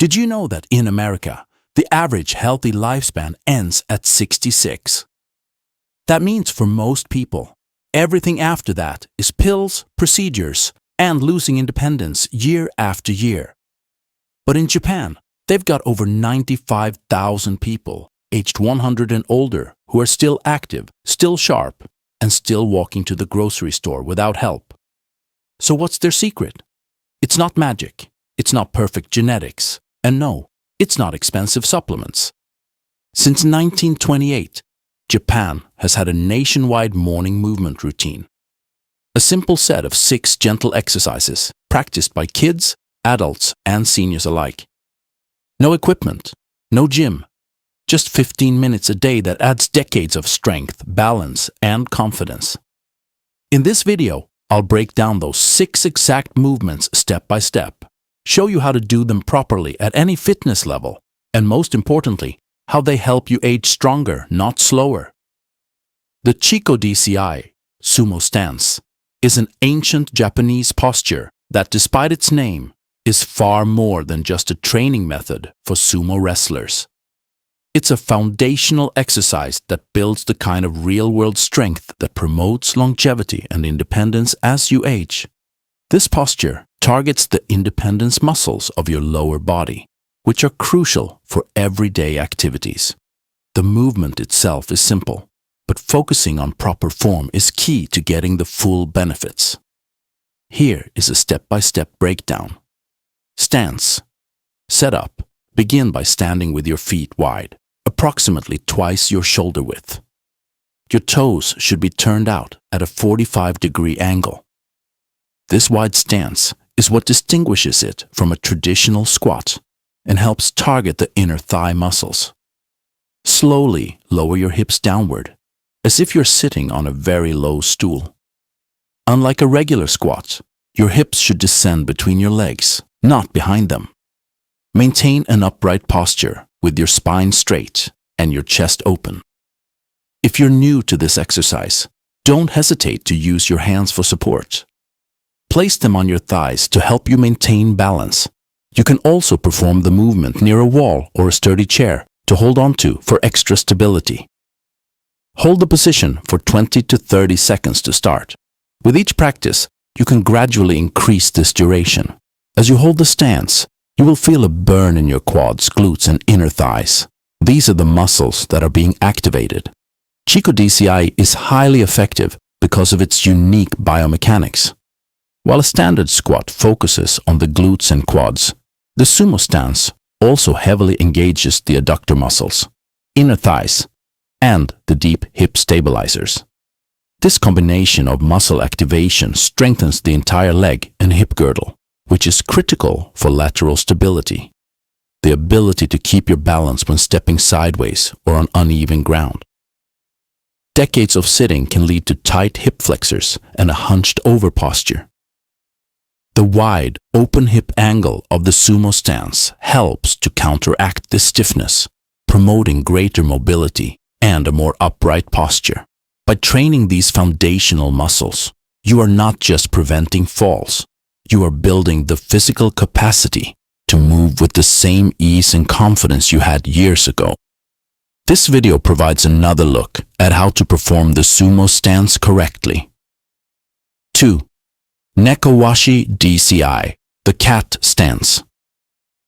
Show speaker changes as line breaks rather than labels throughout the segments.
Did you know that in America, the average healthy lifespan ends at 66? That means for most people, everything after that is pills, procedures, and losing independence year after year. But in Japan, they've got over 95,000 people aged 100 and older who are still active, still sharp, and still walking to the grocery store without help. So what's their secret? It's not magic, it's not perfect genetics, and no, it's not expensive supplements. Since 1928, Japan has had a nationwide morning movement routine. A simple set of 6 gentle exercises practiced by kids, adults, and seniors alike. No equipment, no gym, just 15 minutes a day that adds decades of strength, balance, and confidence. In this video, I'll break down those 6 exact movements step by step, show you how to do them properly at any fitness level, and most importantly, how they help you age stronger, not slower. The Chico DCI, sumo stance, is an ancient Japanese posture that, despite its name, is far more than just a training method for sumo wrestlers. It's a foundational exercise that builds the kind of real-world strength that promotes longevity and independence as you age. This posture targets the independence muscles of your lower body, which are crucial for everyday activities. The movement itself is simple, but focusing on proper form is key to getting the full benefits. Here is a step-by-step breakdown. Stance. Set up. Begin by standing with your feet wide, approximately twice your shoulder width. Your toes should be turned out at a 45-degree angle. This wide stance is what distinguishes it from a traditional squat and helps target the inner thigh muscles. Slowly lower your hips downward, as if you're sitting on a very low stool. Unlike a regular squat, your hips should descend between your legs, not behind them. Maintain an upright posture with your spine straight and your chest open. If you're new to this exercise, don't hesitate to use your hands for support. Place them on your thighs to help you maintain balance. You can also perform the movement near a wall or a sturdy chair to hold on to for extra stability. Hold the position for 20 to 30 seconds to start. With each practice, you can gradually increase this duration. As you hold the stance, you will feel a burn in your quads, glutes, and inner thighs. These are the muscles that are being activated. Chico DCI is highly effective because of its unique biomechanics. While a standard squat focuses on the glutes and quads, the sumo stance also heavily engages the adductor muscles, inner thighs, and the deep hip stabilizers. This combination of muscle activation strengthens the entire leg and hip girdle, which is critical for lateral stability, the ability to keep your balance when stepping sideways or on uneven ground. Decades of sitting can lead to tight hip flexors and a hunched-over posture. The wide, open hip angle of the sumo stance helps to counteract this stiffness, promoting greater mobility and a more upright posture. By training these foundational muscles, you are not just preventing falls, you are building the physical capacity to move with the same ease and confidence you had years ago. This video provides another look at how to perform the sumo stance correctly. 2. Nekowashi DCI, the cat stance.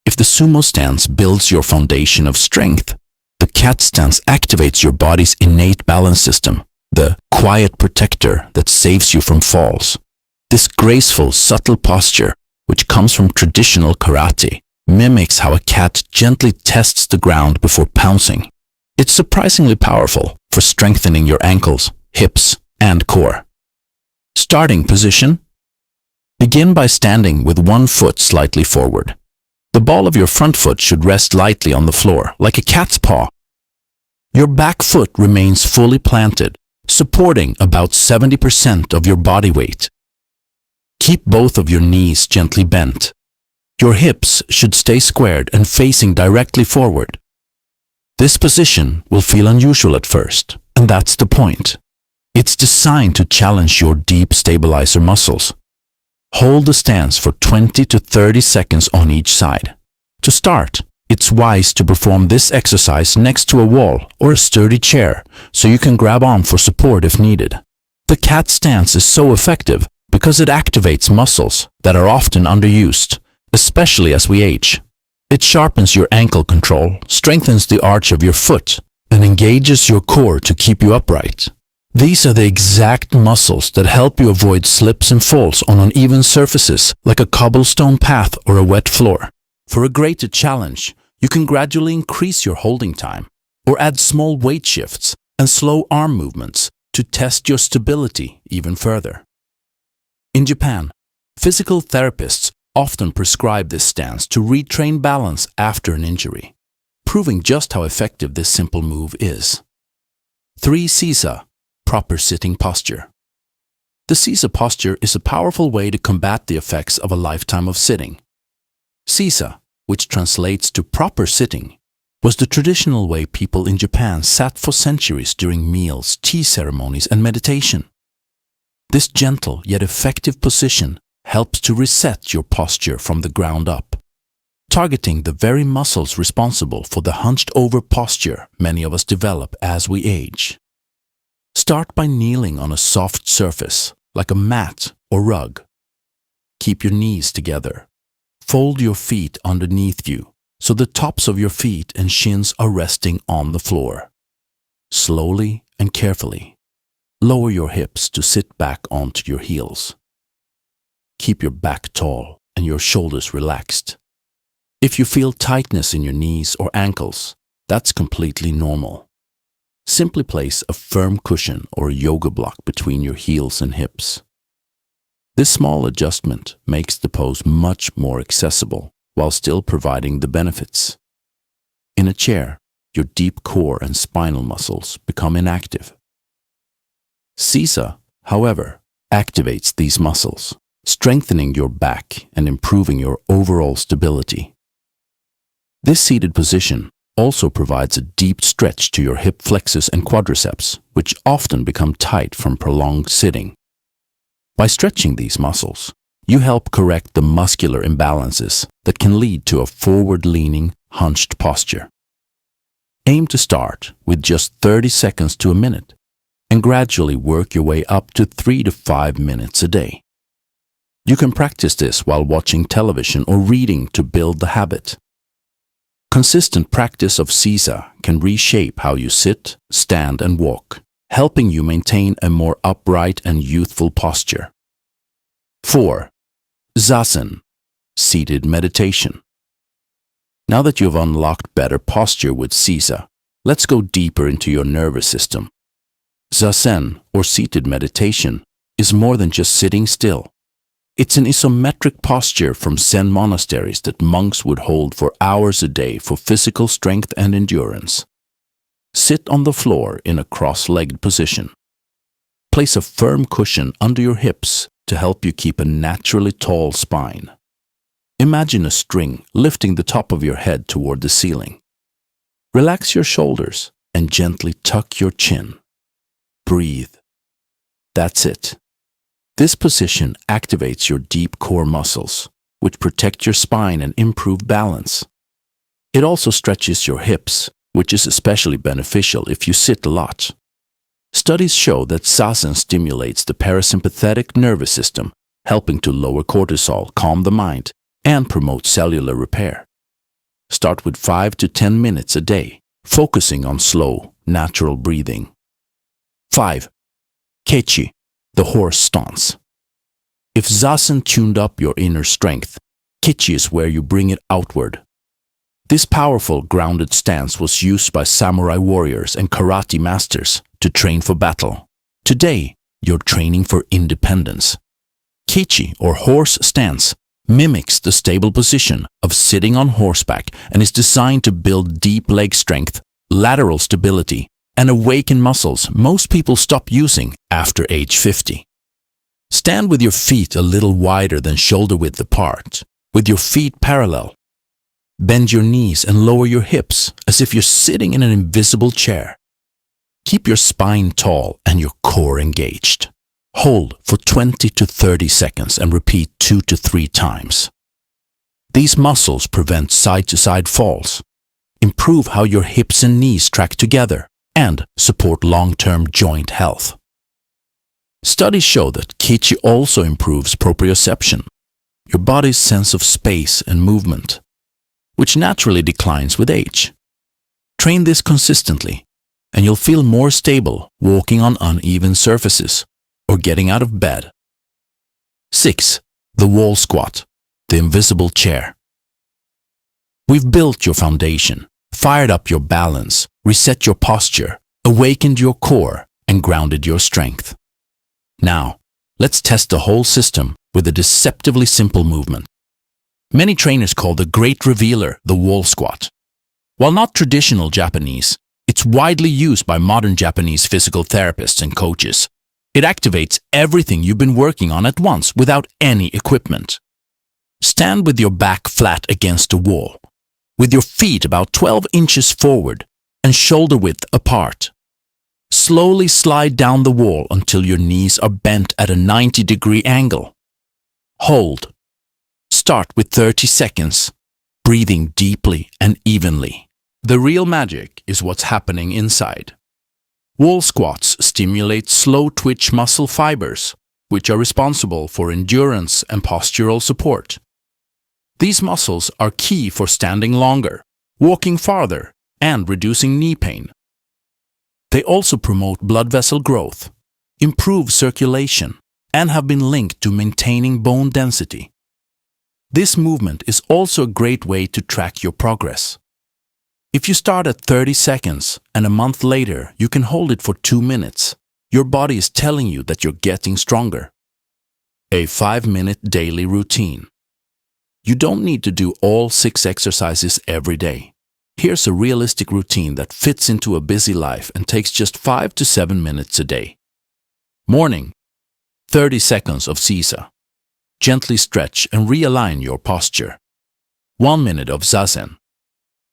If the sumo stance builds your foundation of strength, the cat stance activates your body's innate balance system, the quiet protector that saves you from falls. This graceful, subtle posture, which comes from traditional karate, mimics how a cat gently tests the ground before pouncing. It's surprisingly powerful for strengthening your ankles, hips, and core. Starting position. Begin by standing with one foot slightly forward. The ball of your front foot should rest lightly on the floor, like a cat's paw. Your back foot remains fully planted, supporting about 70% of your body weight. Keep both of your knees gently bent. Your hips should stay squared and facing directly forward. This position will feel unusual at first, and that's the point. It's designed to challenge your deep stabilizer muscles. Hold the stance for 20 to 30 seconds on each side. To start, it's wise to perform this exercise next to a wall or a sturdy chair so you can grab on for support if needed. The cat stance is so effective because it activates muscles that are often underused, especially as we age. It sharpens your ankle control, strengthens the arch of your foot, and engages your core to keep you upright. These are the exact muscles that help you avoid slips and falls on uneven surfaces like a cobblestone path or a wet floor. For a greater challenge, you can gradually increase your holding time or add small weight shifts and slow arm movements to test your stability even further. In Japan, physical therapists often prescribe this stance to retrain balance after an injury, proving just how effective this simple move is. 3 Sisa, proper sitting posture. The Sisa posture is a powerful way to combat the effects of a lifetime of sitting. Sisa, which translates to proper sitting, was the traditional way people in Japan sat for centuries during meals, tea ceremonies, and meditation. This gentle yet effective position helps to reset your posture from the ground up, targeting the very muscles responsible for the hunched-over posture many of us develop as we age. Start by kneeling on a soft surface, like a mat or rug. Keep your knees together. Fold your feet underneath you, so the tops of your feet and shins are resting on the floor. Slowly and carefully, lower your hips to sit back onto your heels. Keep your back tall and your shoulders relaxed. If you feel tightness in your knees or ankles, that's completely normal. Simply place a firm cushion or a yoga block between your heels and hips. This small adjustment makes the pose much more accessible while still providing the benefits. In a chair, your deep core and spinal muscles become inactive. Sisa, however, activates these muscles, strengthening your back and improving your overall stability. This seated position also provides a deep stretch to your hip flexors and quadriceps, which often become tight from prolonged sitting. By stretching these muscles, you help correct the muscular imbalances that can lead to a forward-leaning, hunched posture. Aim to start with just 30 seconds to a minute and gradually work your way up to 3 to 5 minutes a day. You can practice this while watching television or reading to build the habit. Consistent practice of Sisa can reshape how you sit, stand, and walk, helping you maintain a more upright and youthful posture. 4. Zazen, seated meditation. Now that you've unlocked better posture with Sisa, let's go deeper into your nervous system. Zazen, or seated meditation, is more than just sitting still. It's an isometric posture from Zen monasteries that monks would hold for hours a day for physical strength and endurance. Sit on the floor in a cross-legged position. Place a firm cushion under your hips to help you keep a naturally tall spine. Imagine a string lifting the top of your head toward the ceiling. Relax your shoulders and gently tuck your chin. Breathe. That's it. This position activates your deep core muscles, which protect your spine and improve balance. It also stretches your hips, which is especially beneficial if you sit a lot. Studies show that Zazen stimulates the parasympathetic nervous system, helping to lower cortisol, calm the mind, and promote cellular repair. Start with 5 to 10 minutes a day, focusing on slow, natural breathing. 5. Kechi, the horse stance. If Zazen tuned up your inner strength, Kechi is where you bring it outward. This powerful, grounded stance was used by samurai warriors and karate masters to train for battle. Today, you're training for independence. Kechi, or horse stance, mimics the stable position of sitting on horseback and is designed to build deep leg strength, lateral stability, and awaken muscles most people stop using after age 50. Stand with your feet a little wider than shoulder width apart, with your feet parallel. Bend your knees and lower your hips as if you're sitting in an invisible chair. Keep your spine tall and your core engaged. Hold for 20 to 30 seconds and repeat 2 to 3 times. These muscles prevent side-to-side falls, improve how your hips and knees track together, and support long-term joint health. Studies show that Kichi also improves proprioception, your body's sense of space and movement, which naturally declines with age. Train this consistently, and you'll feel more stable walking on uneven surfaces or getting out of bed. 6. The wall squat, the invisible chair. We've built your foundation, fired up your balance, reset your posture, awakened your core, and grounded your strength. Now, let's test the whole system with a deceptively simple movement. Many trainers call the great revealer the wall squat. While not traditional Japanese, it's widely used by modern Japanese physical therapists and coaches. It activates everything you've been working on at once without any equipment. Stand with your back flat against a wall, with your feet about 12 inches forward and shoulder width apart. Slowly slide down the wall until your knees are bent at a 90-degree angle. Hold. Start with 30 seconds, breathing deeply and evenly. The real magic is what's happening inside. Wall squats stimulate slow twitch muscle fibers, which are responsible for endurance and postural support. These muscles are key for standing longer, walking farther, and reducing knee pain. They also promote blood vessel growth, improve circulation, and have been linked to maintaining bone density. This movement is also a great way to track your progress. If you start at 30 seconds and a month later you can hold it for 2 minutes, your body is telling you that you're getting stronger. A 5-minute daily routine. You don't need to do all 6 exercises every day. Here's a realistic routine that fits into a busy life and takes just 5 to 7 minutes a day. Morning. 30 seconds of Sisa. Gently stretch and realign your posture. 1 minute of Zazen.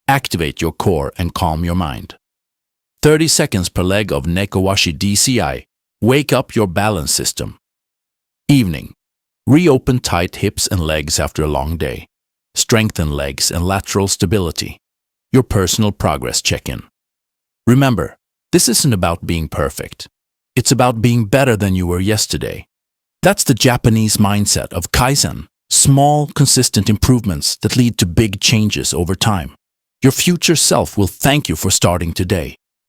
Activate your core and calm your mind. 30 seconds per leg of Nekowashi DCI. Wake up your balance system. Evening. Reopen tight hips and legs after a long day. Strengthen legs and lateral stability. Your personal progress check-in. Remember, this isn't about being perfect. It's about being better than you were yesterday. That's the Japanese mindset of Kaizen, small, consistent improvements that lead to big changes over time. Your future self will thank you for starting today.